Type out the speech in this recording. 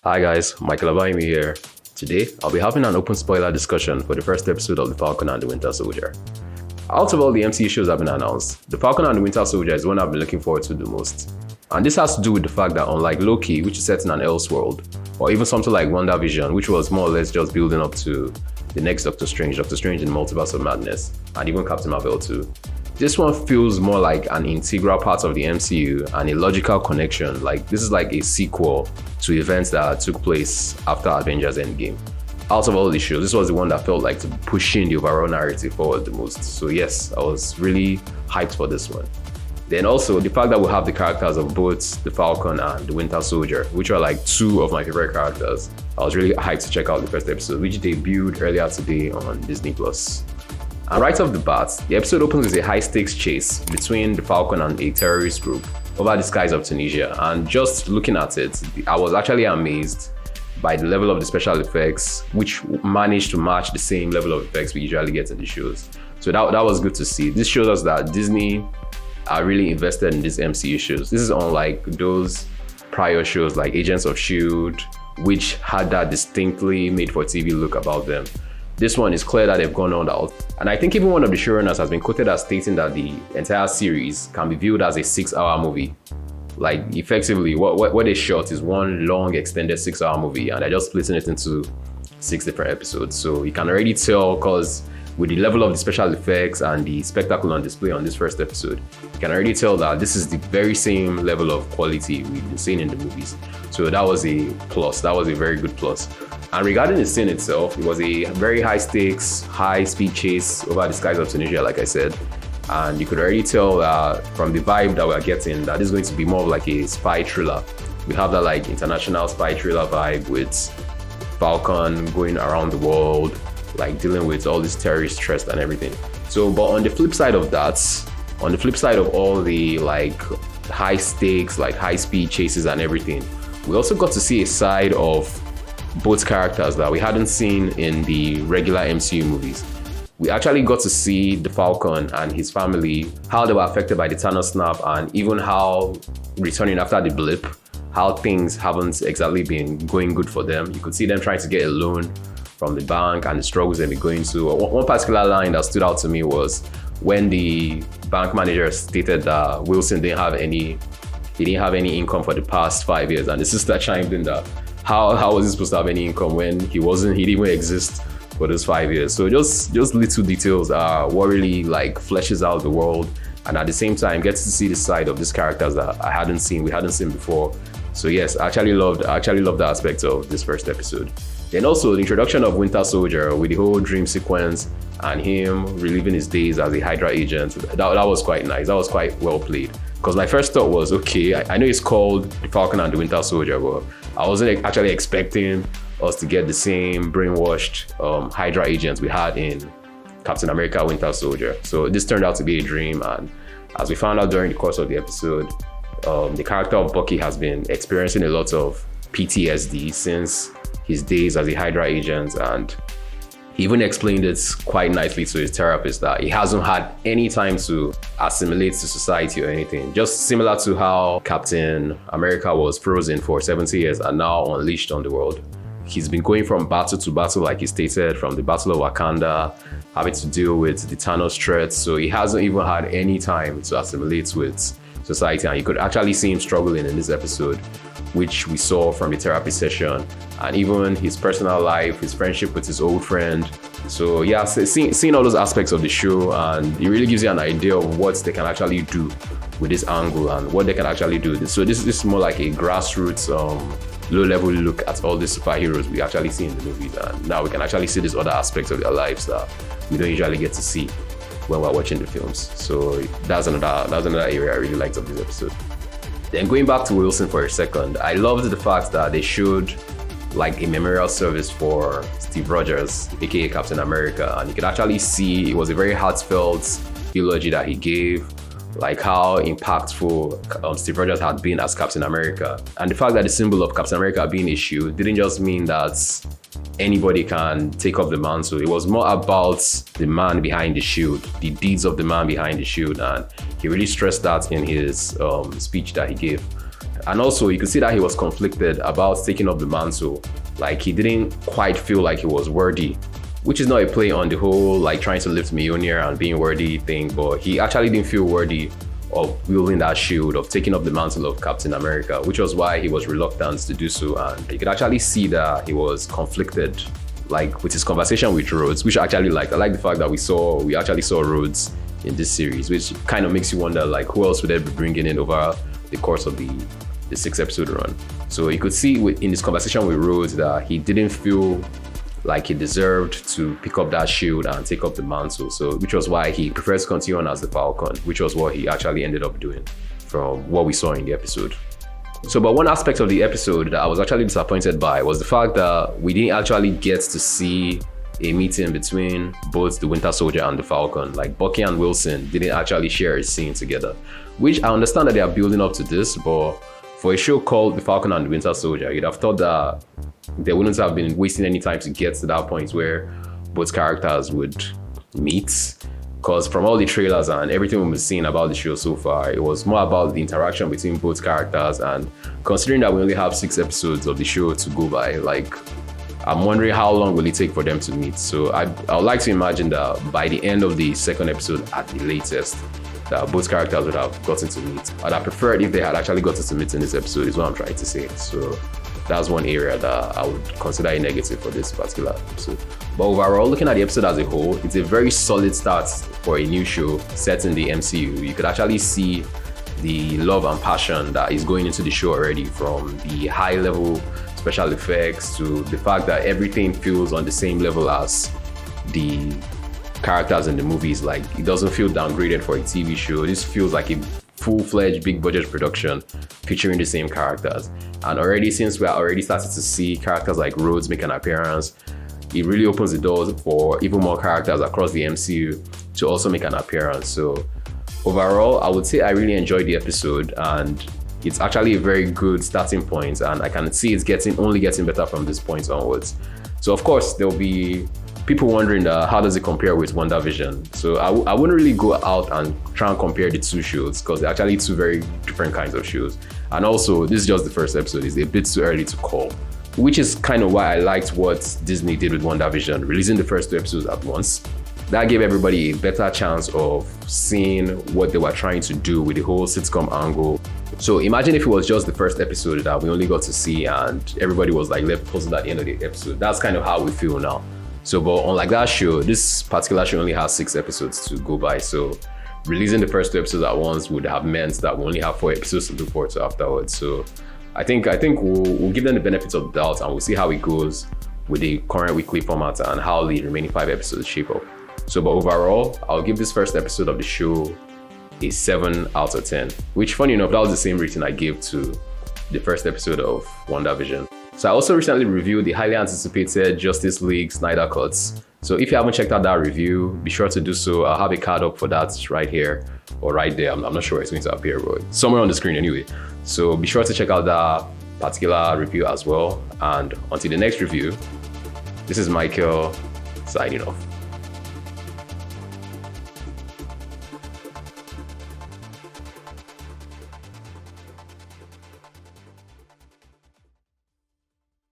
Hi guys, Michael Abaimi here. Today, I'll be having an open spoiler discussion for the first episode of The Falcon and the Winter Soldier. Out of all the MCU shows that have been announced, The Falcon and the Winter Soldier is the one I've been looking forward to the most. And this has to do with the fact that unlike Loki, which is set in an Elseworld, or even something like WandaVision, which was more or less just building up to the next Doctor Strange in the Multiverse of Madness, and even Captain Marvel too, this one feels more like an integral part of the MCU and a logical connection. Like this is like a sequel to events that took place after Avengers Endgame. Out of all the shows, this was the one that felt like pushing the overall narrative forward the most. So yes, I was really hyped for this one. Then also the fact that we have the characters of both the Falcon and the Winter Soldier, which are like two of my favorite characters. I was really hyped to check out the first episode, which debuted earlier today on Disney+. And right off the bat, the episode opens with a high-stakes chase between the Falcon and a terrorist group over the skies of Tunisia. And just looking at it, I was actually amazed by the level of the special effects, which managed to match the same level of effects we usually get in the shows. So that was good to see. This shows us that Disney are really invested in these MCU shows. This is unlike those prior shows like Agents of S.H.I.E.L.D., which had that distinctly made-for-TV look about them. This one is clear that they've gone all out. And I think even one of the showrunners has been quoted as stating that the entire series can be viewed as a 6-hour movie. Like effectively, what they shot is one long extended 6-hour movie and they're just splitting it into 6 different episodes. So you can already tell, because with the level of the special effects and the spectacle on display on this first episode, you can already tell that this is the very same level of quality we've been seeing in the movies. So that was a plus, that was a very good plus. And regarding the scene itself, it was a very high stakes, high speed chase over the skies of Tunisia, like I said. And you could already tell from the vibe that we're getting that this is going to be more of like a spy thriller. We have that like international spy thriller vibe with Falcon going around the world, like dealing with all these terrorist threats and everything. So, but on the flip side of that, on the flip side of all the like high stakes, like high speed chases and everything, we also got to see a side of both characters that we hadn't seen in the regular MCU movies. We actually got to see the Falcon and his family, how they were affected by the Thanos snap, and even how returning after the blip, how things haven't exactly been going good for them. You could see them trying to get a loan from the bank and the struggles they've been going through. One particular line that stood out to me was when the bank manager stated that Wilson didn't have any income for the past 5 years, and the sister chimed in that how was he supposed to have any income when he didn't even exist for those 5 years. So just little details are what really like fleshes out the world, and at the same time gets to see the side of these characters that we hadn't seen before. So yes, I actually loved the aspect of this first episode. Then also the introduction of Winter Soldier with the whole dream sequence and him reliving his days as a Hydra agent, that was quite nice. That was quite well played. Because my first thought was, okay, I know it's called The Falcon and the Winter Soldier, but I wasn't actually expecting us to get the same brainwashed Hydra agents we had in Captain America Winter Soldier. So this turned out to be a dream, and as we found out during the course of the episode, the character of Bucky has been experiencing a lot of PTSD since his days as a Hydra agent, and he even explained it quite nicely to his therapist that he hasn't had any time to assimilate to society or anything. Just similar to how Captain America was frozen for 70 years and now unleashed on the world. He's been going from battle to battle, like he stated, from the Battle of Wakanda, having to deal with the Thanos threats. So he hasn't even had any time to assimilate with society. And you could actually see him struggling in this episode, which we saw from the therapy session, and even his personal life, his friendship with his old friend. So yeah, seeing all those aspects of the show, and it really gives you an idea of what they can actually do with this angle and what they can actually do. So this is more like a grassroots, low-level look at all the superheroes we actually see in the movies, and now we can actually see these other aspects of their lives that we don't usually get to see when we're watching the films. So that's another area I really liked of this episode. Then going back to Wilson for a second, I loved the fact that they showed like a memorial service for Steve Rogers, aka Captain America, and you could actually see it was a very heartfelt eulogy that he gave, like how impactful Steve Rogers had been as Captain America. And the fact that the symbol of Captain America being a shield didn't just mean that anybody can take up the mantle. It was more about the man behind the shield, the deeds of the man behind the shield, and he really stressed that in his speech that he gave. And also you could see that he was conflicted about taking up the mantle. Like he didn't quite feel like he was worthy, which is not a play on the whole like trying to lift Mjolnir and being worthy thing, but he actually didn't feel worthy of wielding that shield, of taking up the mantle of Captain America, which was why he was reluctant to do so. And you could actually see that he was conflicted, like with his conversation with Rhodes, which I actually liked. I like the fact that we actually saw Rhodes in this series, which kind of makes you wonder like who else would they be bringing in over the course of the 6-episode run. So you could see in his conversation with Rhodes that he didn't feel like he deserved to pick up that shield and take up the mantle. So, which was why he prefers to continue on as the Falcon, which was what he actually ended up doing from what we saw in the episode. So, but one aspect of the episode that I was actually disappointed by was the fact that we didn't actually get to see a meeting between both the Winter Soldier and the Falcon. Like Bucky and Wilson didn't actually share a scene together, which I understand that they are building up to this, but for a show called The Falcon and the Winter Soldier, you'd have thought that they wouldn't have been wasting any time to get to that point where both characters would meet. Because from all the trailers and everything we've been seeing about the show so far, it was more about the interaction between both characters. And considering that we only have 6 episodes of the show to go by, like, I'm wondering how long will it take for them to meet. So I would like to imagine that by the end of the 2nd episode at the latest, that both characters would have gotten to meet. I'd have preferred if they had actually gotten to meet in this episode, is what I'm trying to say. So that's one area that I would consider a negative for this particular episode. But overall, looking at the episode as a whole, it's a very solid start for a new show set in the MCU. You could actually see the love and passion that is going into the show already, from the high level special effects to the fact that everything feels on the same level as the characters in the movies. Like, it doesn't feel downgraded for a TV show. This feels like a full-fledged big budget production featuring the same characters. And already, since we are already starting to see characters like Rhodes make an appearance, it really opens the doors for even more characters across the MCU to also make an appearance. So overall, I would say I really enjoyed the episode, and it's actually a very good starting point, and I can see it's only getting better from this point onwards. So of course, there'll be people wondering how does it compare with WandaVision. So I wouldn't really go out and try and compare the two shows, because they're actually two very different kinds of shows. And also, this is just the first episode. It's a bit too early to call, which is kind of why I liked what Disney did with WandaVision, releasing the first 2 episodes at once. That gave everybody a better chance of seeing what they were trying to do with the whole sitcom angle. So imagine if it was just the first episode that we only got to see and everybody was like left puzzled at the end of the episode. That's kind of how we feel now. So, but unlike that show, this particular show only has 6 episodes to go by. So releasing the first 2 episodes at once would have meant that we only have 4 episodes to look forward to afterwards. So I think we'll give them the benefits of the doubt, and we'll see how it goes with the current weekly format and how the remaining 5 episodes shape up. So, but overall, I'll give this first episode of the show a 7 out of 10, which, funny enough, that was the same rating I gave to the first episode of WandaVision. So I also recently reviewed the highly anticipated Justice League Snyder Cuts. So if you haven't checked out that review, be sure to do so. I'll have a card up for that right here or right there. I'm not sure where it's going to appear, but somewhere on the screen anyway. So be sure to check out that particular review as well. And until the next review, this is Michael signing off.